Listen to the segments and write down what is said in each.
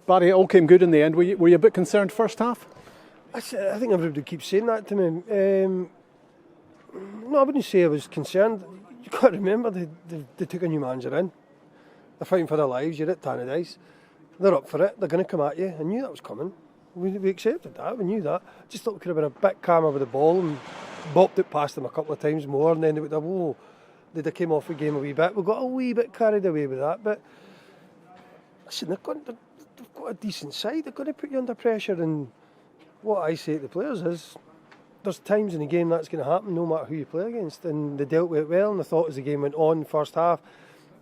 Barry, it all came good in the end. Were you a bit concerned first half? I think everybody keeps saying that to me. No, I wouldn't say I was concerned. You've got to remember, they took a new manager in. They're fighting for their lives. You're at Tannadice. They're up for it. They're going to come at you. I knew that was coming. We accepted that. We knew that. Just thought we could have been a bit calmer with the ball and bopped it past them a couple of times more, and then they would have, they'd have came off the game a wee bit. We got a wee bit carried away with that, but listen, they've got a decent side. They're going to put you under pressure, and what I say to the players is there's times in the game that's going to happen no matter who you play against, and they dealt with it well. And I thought as the game went on, first half,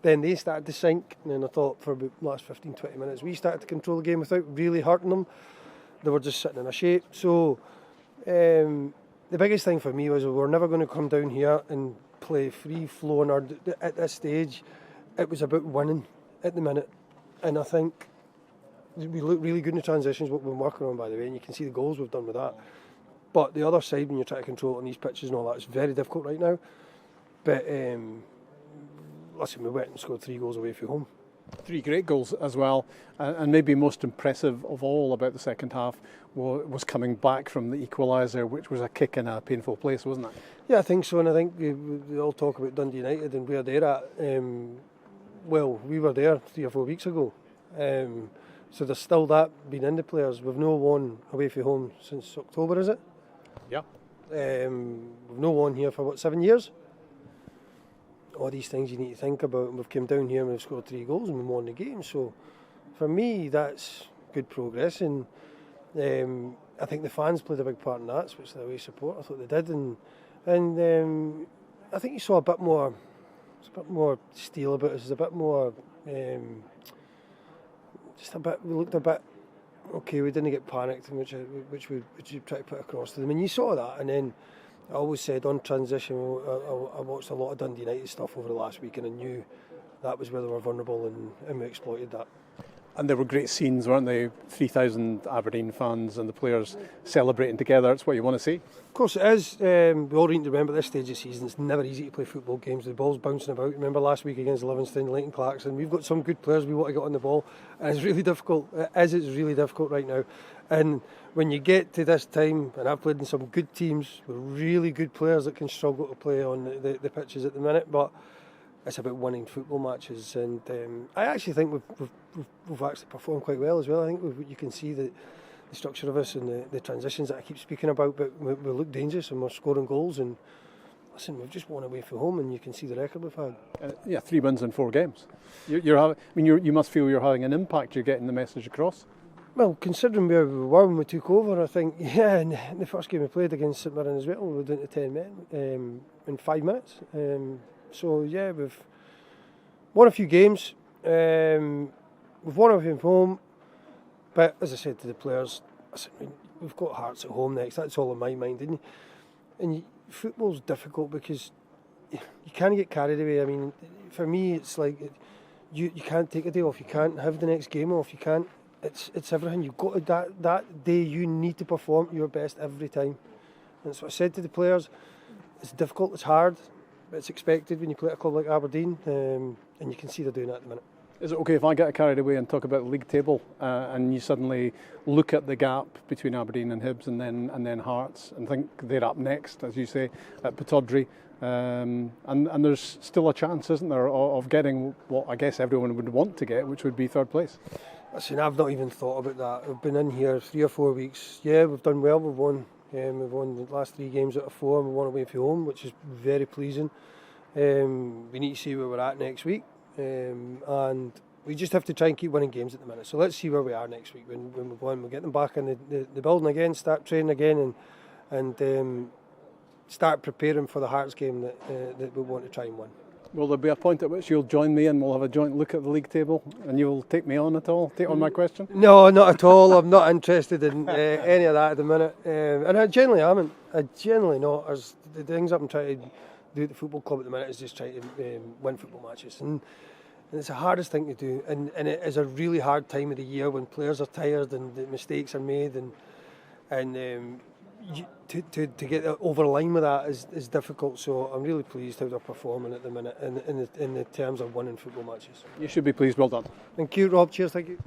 then they started to sink, and then I thought for about the last 15-20 minutes we started to control the game without really hurting them. They were just sitting in a shape. So the biggest thing for me was we were never going to come down here and play free-flowing, or at this stage it was about winning at the minute, and I think we look really good in the transitions, what we've been working on, by the way, and you can see the goals we've done with that. But the other side, when you're trying to control it on these pitches and all that, it's very difficult right now. But listen, we went and scored 3 goals away from home. 3 great goals as well, and maybe most impressive of all about the second half was coming back from the equaliser, which was a kick in a painful place, wasn't it? Yeah, I think so, and I think we all talk about Dundee United and where they're at. Well, we were there 3 or 4 weeks ago, so there's still that being in the players. We've no won away from home since October, is it? Yeah. We've no won here for 7 years? All these things you need to think about, and we've come down here and we've scored 3 goals and we won the game. So for me, that's good progress, and I think the fans played a big part in that, which the away support, I thought they did, and I think you saw a bit more steel about us, a bit more, just a bit. We looked a bit okay. We didn't get panicked, which we try to put across to them, and you saw that, and then. I always said on transition, I watched a lot of Dundee United stuff over the last week, and I knew that was where they were vulnerable, and we exploited that. And there were great scenes, weren't they? 3,000 Aberdeen fans and the players celebrating together. It's what you want to see. Of course it is. We all need to remember at this stage of the season, it's never easy to play football games. The ball's bouncing about. Remember last week against Livingston, Leighton Clarkson, we've got some good players we want to get on the ball, and it's really difficult. It's really difficult right now. And when you get to this time, and I've played in some good teams with really good players that can struggle to play on the pitches at the minute, but it's about winning football matches, and I actually think we've actually performed quite well as well. I think you can see the structure of us and the transitions that I keep speaking about, but we look dangerous and we're scoring goals, and listen, we've just won away from home, and you can see the record we've had. 3 wins in 4 games. You must feel you're having an impact. You're getting the message across. Well, considering where we were when we took over, I think, in the first game we played against St Mirren as well, we were down to 10 men in 5 minutes. So, yeah, we've won a few games. We've won away from home. But, as I said to the players, we've got Hearts at home next. That's all in my mind, isn't it? And football's difficult because you can't get carried away. I mean, for me, it's like you can't take a day off. You can't have the next game off. You can't. It's everything. You've got to, that day you need to perform your best every time. And that's what I said to the players. It's difficult, it's hard, but it's expected when you play at a club like Aberdeen, and you can see they're doing that at the minute. Is it okay if I get carried away and talk about the league table, and you suddenly look at the gap between Aberdeen and Hibs and then Hearts, and think they're up next, as you say, at Pittodrie, and there's still a chance, isn't there, of getting what I guess everyone would want to get, which would be 3rd place? Listen, I've not even thought about that. We've been in here 3 or 4 weeks. Yeah, we've done well. We've won the last 3 games out of 4, and we won away from home, which is very pleasing. We need to see where we're at next week, and we just have to try and keep winning games at the minute. So let's see where we are next week when we've won. We'll get them back in the building again, start training again, and start preparing for the Hearts game that we want to try and win. Will there be a point at which you'll join me and we'll have a joint look at the league table, and you'll take me on at all? Take on my question? No, not at all. I'm not interested in any of that at the minute. And I generally am. I generally not. As the things I'm trying to do at the football club at the minute is just try to win football matches. And it's the hardest thing to do. And it is a really hard time of the year when players are tired and the mistakes are made. And to get over the line with that is difficult. So I'm really pleased how they're performing at the minute in the terms of winning football matches. You should be pleased. Well done. Thank you, Rob. Cheers. Thank you.